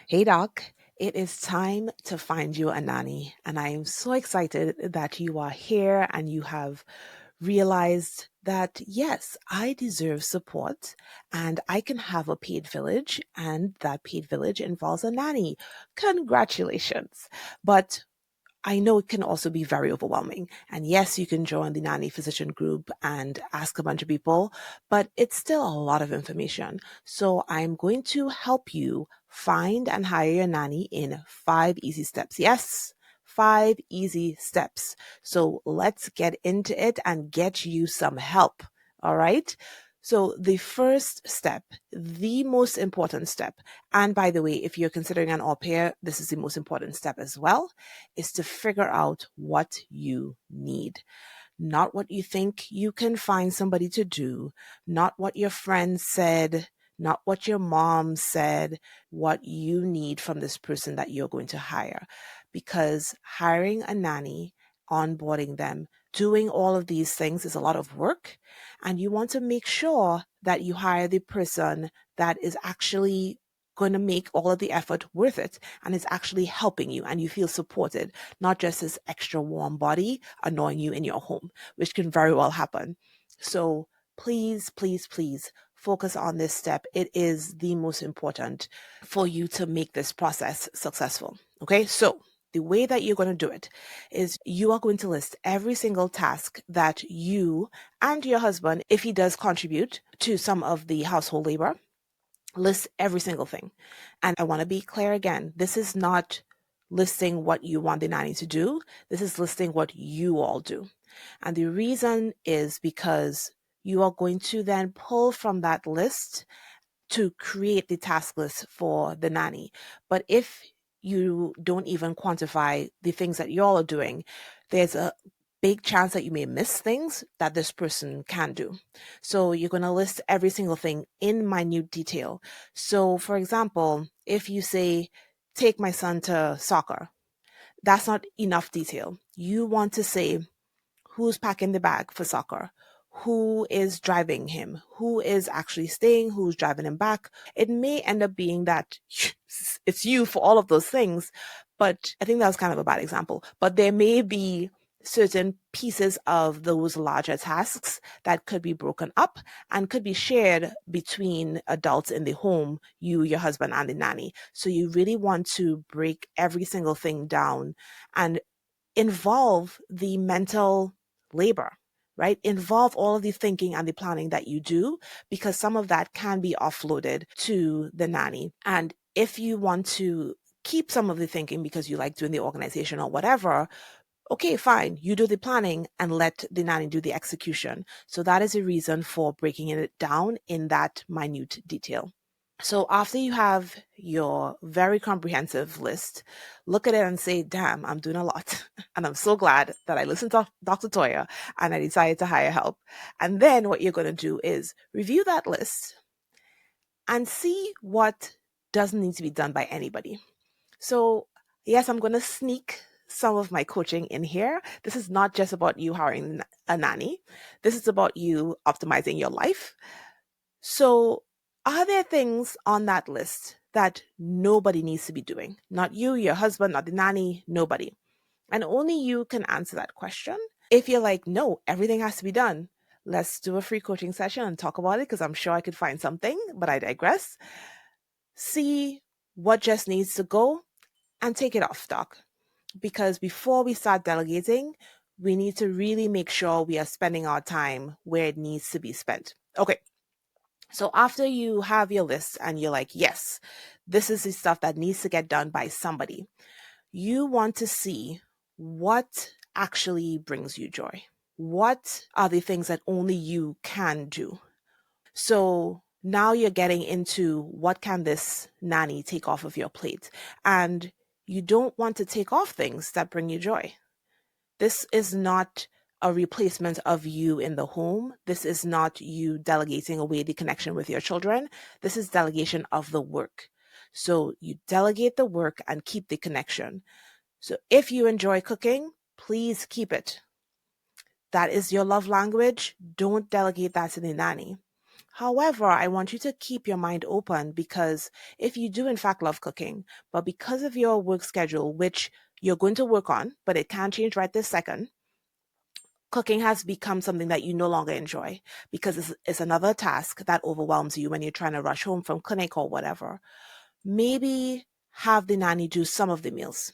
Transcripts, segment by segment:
Hey Doc, it is time to find you a nanny, and I am so excited that you are here and you have realized that yes, I deserve support and I can have a paid village, and that paid village involves a nanny. Congratulations. But I know it can also be very overwhelming. And yes, you can join the nanny physician group and ask a bunch of people, but it's still a lot of information. So I'm going to help you find and hire your nanny in 5 easy steps. Yes, 5 easy steps. So let's get into it and get you some help. All right. So the first step, the most important step, and by the way, if you're considering an au pair, this is the most important step as well, is to figure out what you need. Not what you think you can find somebody to do, not what your friend said, not what your mom said, what you need from this person that you're going to hire. Because hiring a nanny, onboarding them, doing all of these things is a lot of work. And you want to make sure that you hire the person that is actually going to make all of the effort worth it and is actually helping you and you feel supported, not just this extra warm body annoying you in your home, which can very well happen. So please, please, please focus on this step. It is the most important for you to make this process successful. Okay, so the way that you're going to do it is you are going to list every single task that you and your husband, if he does contribute to some of the household labor, list every single thing. And I want to be clear again, this is not listing what you want the nanny to do. This is listing what you all do. And the reason is because you are going to then pull from that list to create the task list for the nanny. But if you don't even quantify the things that y'all are doing, there's a big chance that you may miss things that this person can do. So you're going to list every single thing in minute detail. So for example, if you say, take my son to soccer, that's not enough detail. You want to say, who's packing the bag for soccer? Who is driving him? Who is actually staying? Who's driving him back? It may end up being that it's you for all of those things, but I think that was kind of a bad example. But there may be certain pieces of those larger tasks that could be broken up and could be shared between adults in the home, you, your husband, and the nanny. So you really want to break every single thing down and involve the mental labor, right? Involve all of the thinking and the planning that you do, because some of that can be offloaded to the nanny. And if you want to keep some of the thinking because you like doing the organization or whatever, okay, fine. You do the planning and let the nanny do the execution. So that is a reason for breaking it down in that minute detail. So after you have your very comprehensive list, look at it and say, damn, I'm doing a lot. And I'm so glad that I listened to Dr. Toya and I decided to hire help. And then what you're going to do is review that list and see what doesn't need to be done by anybody. So yes, I'm going to sneak some of my coaching in here. This is not just about you hiring a nanny. This is about you optimizing your life. So, are there things on that list that nobody needs to be doing? Not you, your husband, not the nanny, nobody. And only you can answer that question. If you're like, no, everything has to be done, let's do a free coaching session and talk about it because I'm sure I could find something, but I digress. See what just needs to go and take it off, doc. Because before we start delegating, we need to really make sure we are spending our time where it needs to be spent. Okay. So after you have your list and you're like, yes, this is the stuff that needs to get done by somebody, you want to see what actually brings you joy. What are the things that only you can do? So now you're getting into what can this nanny take off of your plate? And you don't want to take off things that bring you joy. This is not a replacement of you in the home. This is not you delegating away the connection with your children. This is delegation of the work. So you delegate the work and keep the connection. So if you enjoy cooking, please keep it. That is your love language. Don't delegate that to the nanny. However, I want you to keep your mind open, because if you do in fact love cooking, but because of your work schedule, which you're going to work on, but it can't change right this second, cooking has become something that you no longer enjoy because it's another task that overwhelms you when you're trying to rush home from clinic or whatever. Maybe have the nanny do some of the meals.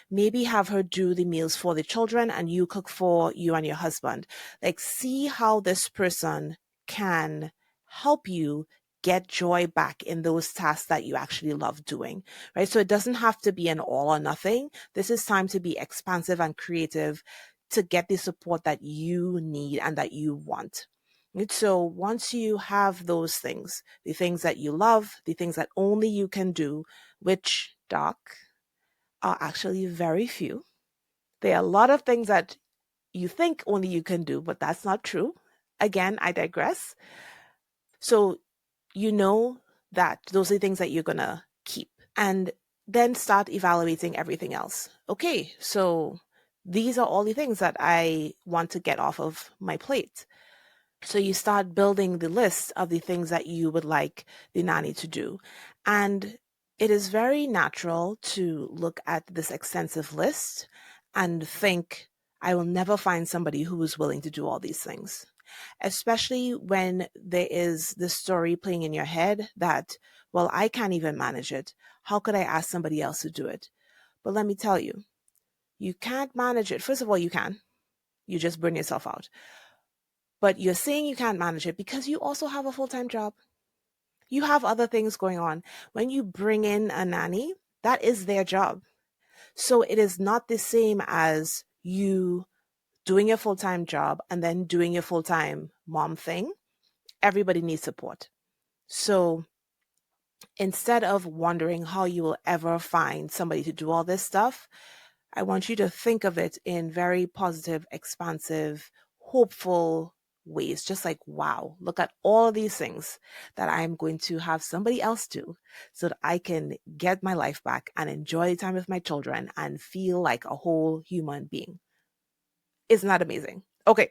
Maybe have her do the meals for the children and you cook for you and your husband. Like, see how this person can help you get joy back in those tasks that you actually love doing, right? So it doesn't have to be an all or nothing. This is time to be expansive and creative to get the support that you need and that you want. Right? So once you have those things, the things that you love, the things that only you can do, which, Doc, are actually very few. There are a lot of things that you think only you can do, but that's not true. Again, I digress. So you know that those are the things that you're going to keep, and then start evaluating everything else. Okay, so these are all the things that I want to get off of my plate. So you start building the list of the things that you would like the nanny to do. And it is very natural to look at this extensive list and think, I will never find somebody who is willing to do all these things. Especially when there is this story playing in your head that, well, I can't even manage it. How could I ask somebody else to do it? But let me tell you, you can't manage it. First of all, you can. You just burn yourself out. But you're saying you can't manage it because you also have a full-time job. You have other things going on. When you bring in a nanny, that is their job. So it is not the same as you doing your full-time job and then doing your full-time mom thing. Everybody needs support. So instead of wondering how you will ever find somebody to do all this stuff, I want you to think of it in very positive, expansive, hopeful ways. Just like, wow, look at all of these things that I'm going to have somebody else do so that I can get my life back and enjoy time with my children and feel like a whole human being. Isn't that amazing? Okay,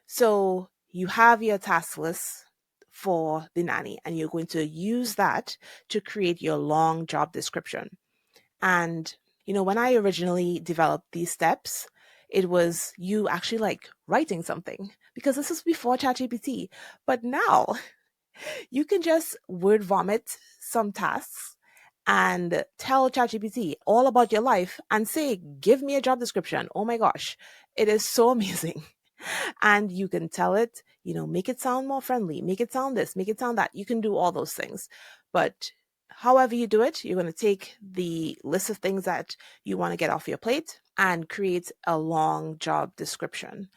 so you have your task list for the nanny, and you're going to use that to create your long job description. And, when I originally developed these steps, it was you actually like writing something, because this is before ChatGPT. But now you can just word vomit some tasks and tell ChatGPT all about your life and say, give me a job description. Oh my gosh, it is so amazing. And you can tell it, make it sound more friendly, make it sound this, make it sound that. You can do all those things. But however you do it, you're going to take the list of things that you want to get off your plate and create a long job description.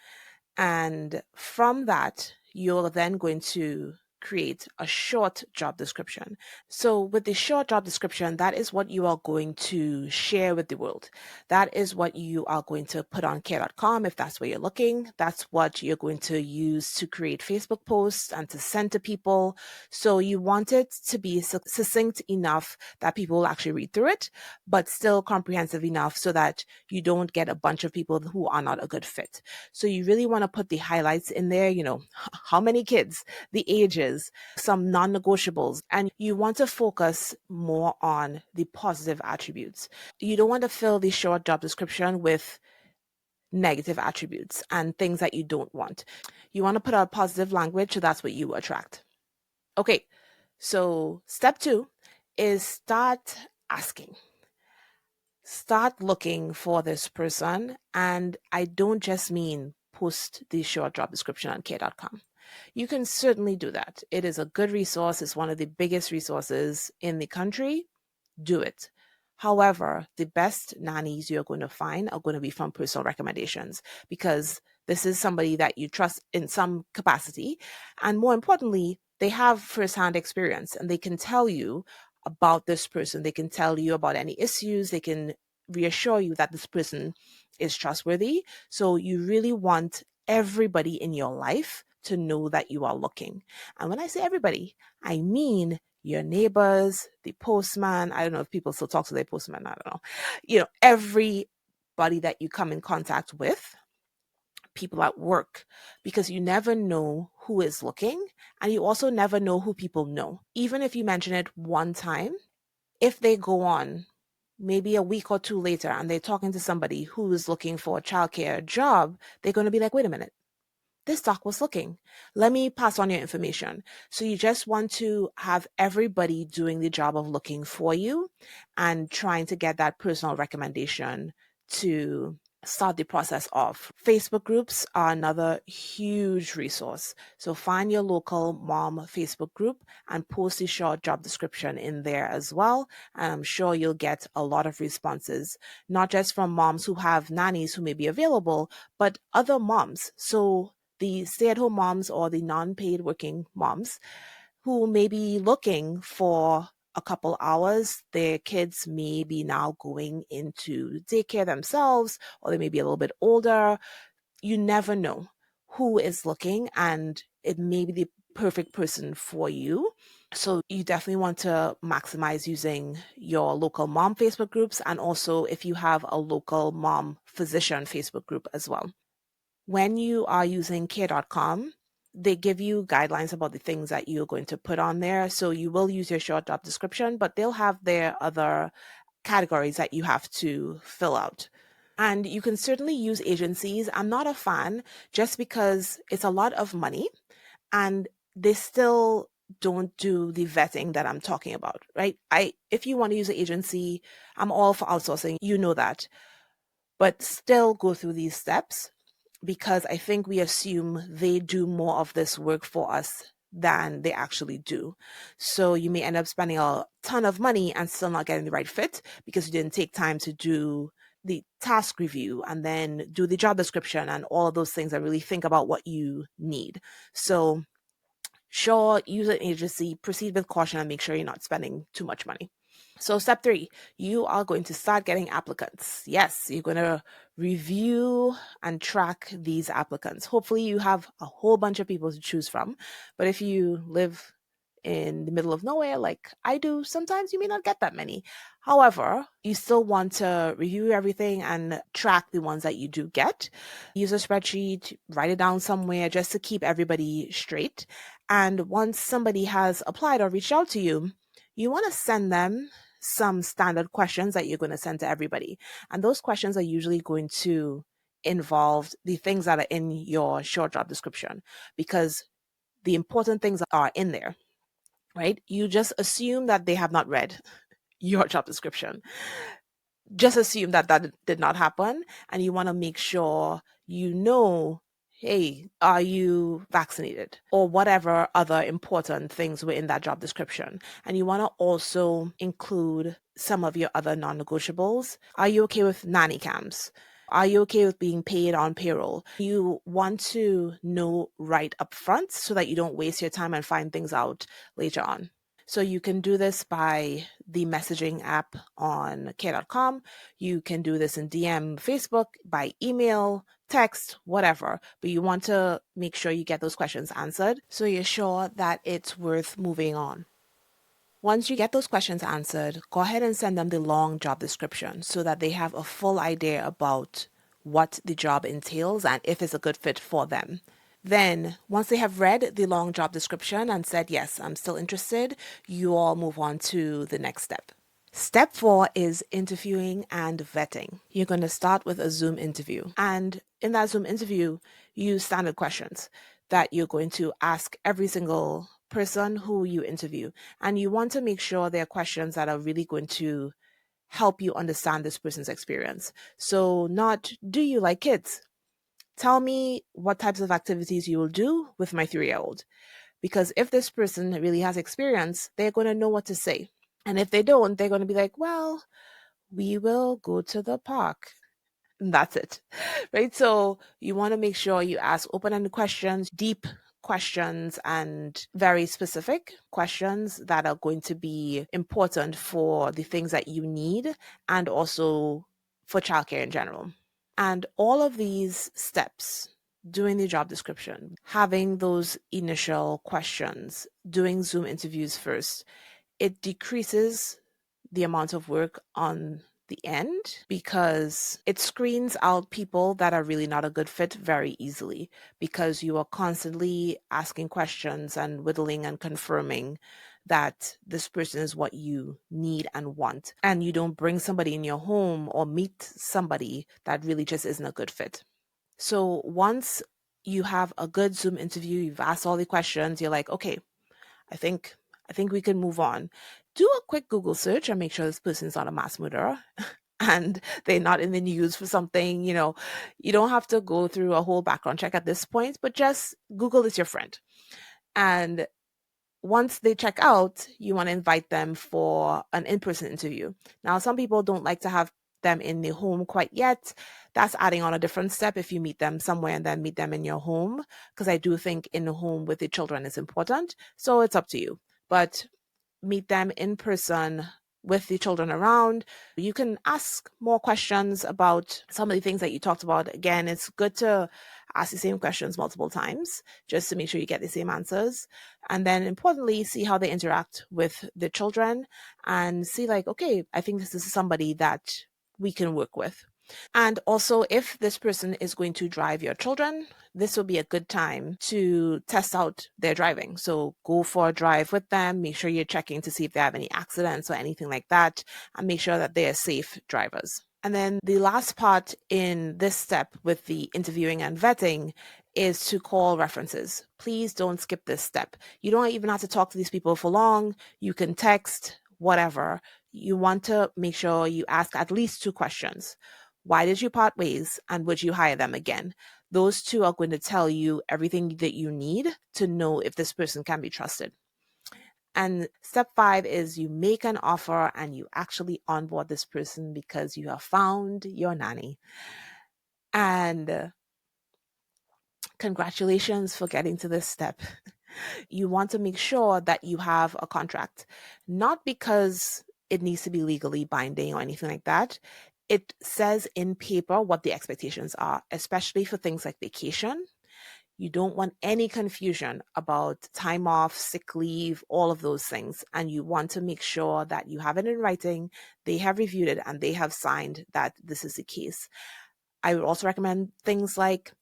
And from that, you're then going to create a short job description. So with the short job description, that is what you are going to share with the world. That is what you are going to put on care.com if that's where you're looking. That's what you're going to use to create Facebook posts and to send to people. So you want it to be succinct enough that people will actually read through it, but still comprehensive enough so that you don't get a bunch of people who are not a good fit. So you really want to put the highlights in there, how many kids, the ages, some non-negotiables, and you want to focus more on the positive attributes. You don't want to fill the short job description with negative attributes and things that you don't want. You want to put out positive language, so that's what you attract. Okay, so step 2 is start asking. Start looking for this person, and I don't just mean post the short job description on care.com. You can certainly do that. It is a good resource. It's one of the biggest resources in the country. Do it. However, the best nannies you're going to find are going to be from personal recommendations, because this is somebody that you trust in some capacity. And more importantly, they have firsthand experience and they can tell you about this person. They can tell you about any issues. They can reassure you that this person is trustworthy. So you really want everybody in your life to know that you are looking. And when I say everybody, I mean your neighbors, the postman. I don't know if people still talk to their postman. I don't know. Everybody that you come in contact with, people at work, because you never know who is looking, and you also never know who people know. Even if you mention it one time, if they go on maybe a week or two later and they're talking to somebody who is looking for a childcare job, they're going to be like, wait a minute, this doc was looking. Let me pass on your information. So you just want to have everybody doing the job of looking for you and trying to get that personal recommendation to start the process off. Facebook groups are another huge resource. So find your local mom Facebook group and post a short job description in there as well. And I'm sure you'll get a lot of responses, not just from moms who have nannies who may be available, but other moms. So the stay-at-home moms or the non-paid working moms who may be looking for a couple hours. Their kids may be now going into daycare themselves, or they may be a little bit older. You never know who is looking, and it may be the perfect person for you. So you definitely want to maximize using your local mom Facebook groups, and also if you have a local mom physician Facebook group as well. When you are using care.com, they give you guidelines about the things that you're going to put on there. So you will use your short job description, but they'll have their other categories that you have to fill out. And you can certainly use agencies. I'm not a fan just because it's a lot of money and they still don't do the vetting that I'm talking about, right? If you want to use an agency, I'm all for outsourcing, you know that, but still go through these steps, because I think we assume they do more of this work for us than they actually do. So you may end up spending a ton of money and still not getting the right fit because you didn't take time to do the task review and then do the job description and all of those things and really think about what you need. So sure, use an agency, proceed with caution, and make sure you're not spending too much money. So step 3, you are going to start getting applicants. Yes, you're going to review and track these applicants. Hopefully you have a whole bunch of people to choose from. But if you live in the middle of nowhere like I do, sometimes you may not get that many. However, you still want to review everything and track the ones that you do get. Use a spreadsheet, write it down somewhere just to keep everybody straight. And once somebody has applied or reached out to you, you want to send them some standard questions that you're going to send to everybody. And those questions are usually going to involve the things that are in your short job description, because the important things are in there, right? You just assume that they have not read your job description. Just assume that that did not happen. And you want to make sure you know, hey, are you vaccinated? Or whatever other important things were in that job description. And you want to also include some of your other non-negotiables. Are you okay with nanny cams? Are you okay with being paid on payroll? You want to know right up front so that you don't waste your time and find things out later on. So you can do this by the messaging app on care.com. You can do this in DM Facebook, by email, text, whatever. But you want to make sure you get those questions answered so you're sure that it's worth moving on. Once you get those questions answered, go ahead and send them the long job description so that they have a full idea about what the job entails and if it's a good fit for them. Then, once they have read the long job description and said, yes, I'm still interested, you all move on to the next step. Step 4 is interviewing and vetting. You're going to start with a Zoom interview. And in that Zoom interview, use standard questions that you're going to ask every single person who you interview. And you want to make sure they're questions that are really going to help you understand this person's experience. So not, do you like kids? Tell me what types of activities you will do with my 3-year-old. Because if this person really has experience, they're going to know what to say. And if they don't, they're going to be like, well, we will go to the park. And that's it, right? So you want to make sure you ask open-ended questions, deep questions, and very specific questions that are going to be important for the things that you need and also for childcare in general. And all of these steps, doing the job description, having those initial questions, doing Zoom interviews first, it decreases the amount of work on the end because it screens out people that are really not a good fit very easily, because you are constantly asking questions and whittling and confirming that this person is what you need and want. And you don't bring somebody in your home or meet somebody that really just isn't a good fit. So once you have a good Zoom interview, you've asked all the questions, you're like, okay, I think I think we can move on. Do a quick Google search and make sure this person's not a mass murderer and they're not in the news for something. You don't have to go through a whole background check at this point, but just Google is your friend. And once they check out, you want to invite them for an in-person interview. Now, some people don't like to have them in the home quite yet. That's adding on a different step if you meet them somewhere and then meet them in your home, because I do think in the home with the children is important. So it's up to you. But meet them in person with the children around. You can ask more questions about some of the things that you talked about. Again, it's good to ask the same questions multiple times just to make sure you get the same answers. And then importantly, see how they interact with the children and see like, okay, I think this is somebody that we can work with. And also, if this person is going to drive your children, this will be a good time to test out their driving. So go for a drive with them, make sure you're checking to see if they have any accidents or anything like that, and make sure that they are safe drivers. And then the last part in this step with the interviewing and vetting is to call references. Please don't skip this step. You don't even have to talk to these people for long. You can text, whatever. You want to make sure you ask at least 2 questions. Why did you part ways, and would you hire them again? Those 2 are going to tell you everything that you need to know if this person can be trusted. And step 5 is you make an offer and you actually onboard this person because you have found your nanny. And congratulations for getting to this step. You want to make sure that you have a contract, not because it needs to be legally binding or anything like that. It says in paper what the expectations are, especially for things like vacation. You don't want any confusion about time off, sick leave, all of those things. And you want to make sure that you have it in writing, they have reviewed it, and they have signed that this is the case. I would also recommend things like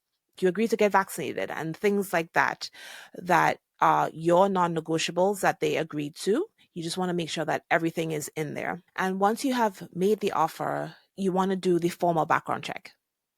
you agree to get vaccinated and things like that, that are your non-negotiables that they agreed to. You just want to make sure that everything is in there. And once you have made the offer, you want to do the formal background check.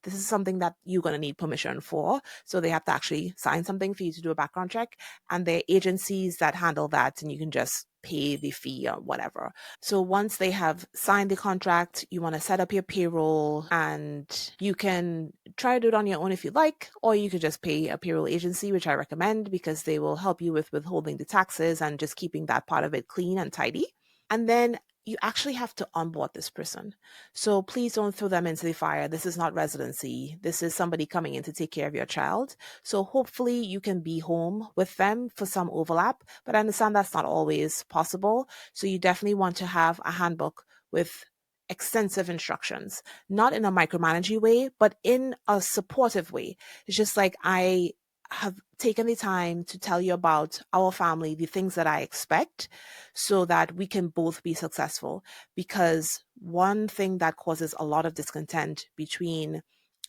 This is something that you're going to need permission for. So they have to actually sign something for you to do a background check. And there are agencies that handle that, and you can just pay the fee or whatever. So once they have signed the contract, you want to set up your payroll, and you can try to do it on your own if you like, or you could just pay a payroll agency, which I recommend because they will help you with withholding the taxes and just keeping that part of it clean and tidy. And then you actually have to onboard this person. So please don't throw them into the fire. This is not residency. This is somebody coming in to take care of your child. So hopefully you can be home with them for some overlap, but I understand that's not always possible. So you definitely want to have a handbook with extensive instructions, not in a micromanaging way, but in a supportive way. It's just like I have taken the time to tell you about our family, the things that I expect, so that we can both be successful. Because one thing that causes a lot of discontent between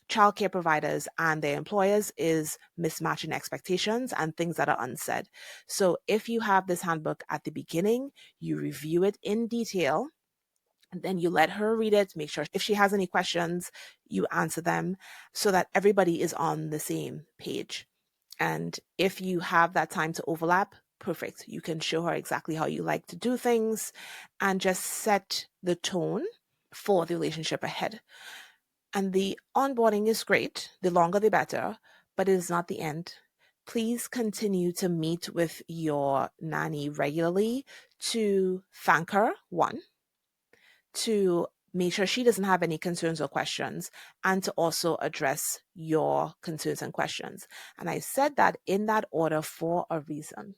childcare providers and their employers is mismatching expectations and things that are unsaid. So if you have this handbook at the beginning, you review it in detail, and then you let her read it, make sure if she has any questions, you answer them so that everybody is on the same page. And if you have that time to overlap, perfect. You can show her exactly how you like to do things and just set the tone for the relationship ahead. And the onboarding is great. The longer, the better, but it is not the end. Please continue to meet with your nanny regularly to thank her, one, to make sure she doesn't have any concerns or questions, and to also address your concerns and questions. And I said that in that order for a reason.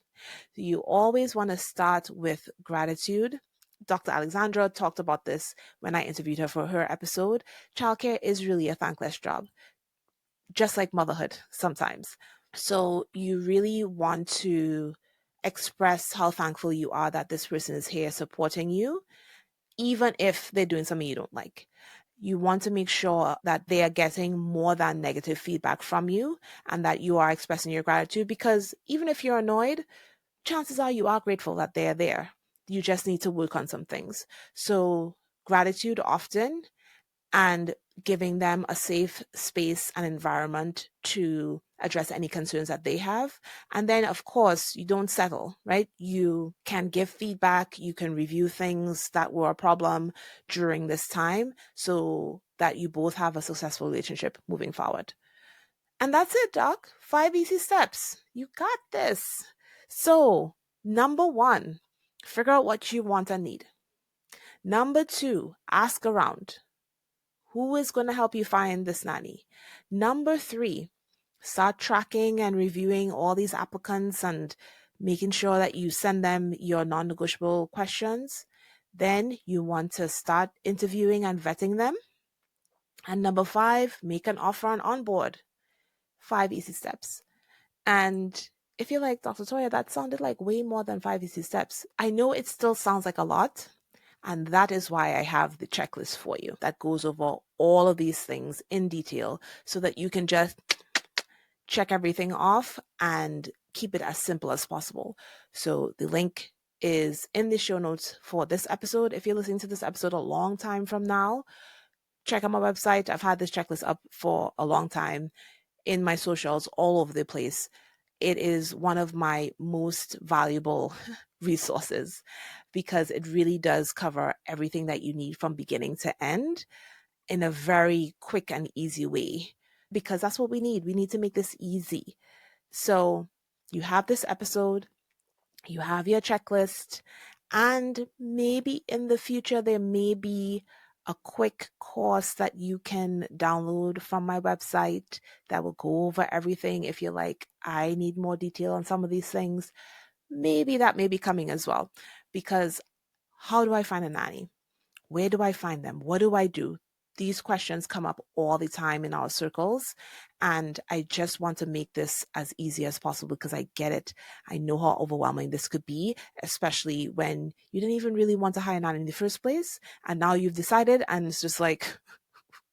You always want to start with gratitude. Dr. Alexandra talked about this when I interviewed her for her episode. Childcare is really a thankless job, just like motherhood sometimes. So you really want to express how thankful you are that this person is here supporting you, even if they're doing something you don't like. You want to make sure that they are getting more than negative feedback from you and that you are expressing your gratitude, because even if you're annoyed, chances are you are grateful that they're there. You just need to work on some things. So, gratitude often, and giving them a safe space and environment to address any concerns that they have. And then, of course, you don't settle, right? You can give feedback, you can review things that were a problem during this time so that you both have a successful relationship moving forward. And that's it, Doc. 5 easy steps. You got this. So, number one, figure out what you want and need. Number two, ask around. Who is going to help you find this nanny? Number three, start tracking and reviewing all these applicants and making sure that you send them your non-negotiable questions. Then you want to start interviewing and vetting them. And number five, make an offer on onboard. 5 easy steps. And if you're like, Dr. Toya, that sounded like way more than 5 easy steps. I know it still sounds like a lot. And that is why I have the checklist for you that goes over all of these things in detail so that you can just check everything off and keep it as simple as possible. So the link is in the show notes for this episode. If you're listening to this episode a long time from now, check out my website. I've had this checklist up for a long time in my socials all over the place. It is one of my most valuable resources because it really does cover everything that you need from beginning to end in a very quick and easy way, because that's what we need. We need to make this easy. So you have this episode, you have your checklist, and maybe in the future, there may be a quick course that you can download from my website that will go over everything. If you're like, I need more detail on some of these things, maybe that may be coming as well. Because how do I find a nanny? Where do I find them? What do I do? These questions come up all the time in our circles. And I just want to make this as easy as possible because I get it. I know how overwhelming this could be, especially when you didn't even really want to hire a nanny in the first place. And now you've decided, and it's just like,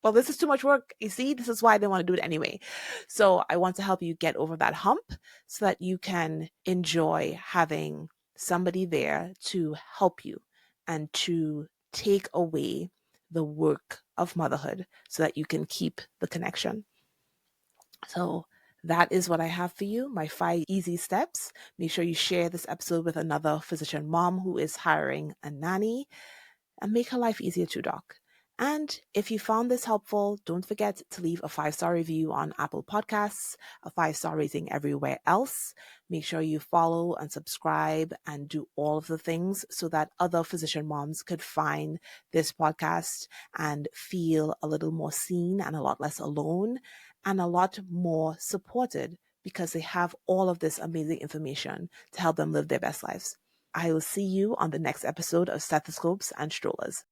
well, this is too much work. You see, this is why they want to do it anyway. So I want to help you get over that hump so that you can enjoy having somebody there to help you and to take away the work of motherhood so that you can keep the connection. So that is what I have for you, my 5 easy steps. Make sure you share this episode with another physician mom who is hiring a nanny and make her life easier too, Doc. And if you found this helpful, don't forget to leave a 5-star review on Apple Podcasts, a 5-star rating everywhere else. Make sure you follow and subscribe and do all of the things so that other physician moms could find this podcast and feel a little more seen and a lot less alone and a lot more supported because they have all of this amazing information to help them live their best lives. I will see you on the next episode of Stethoscopes and Strollers.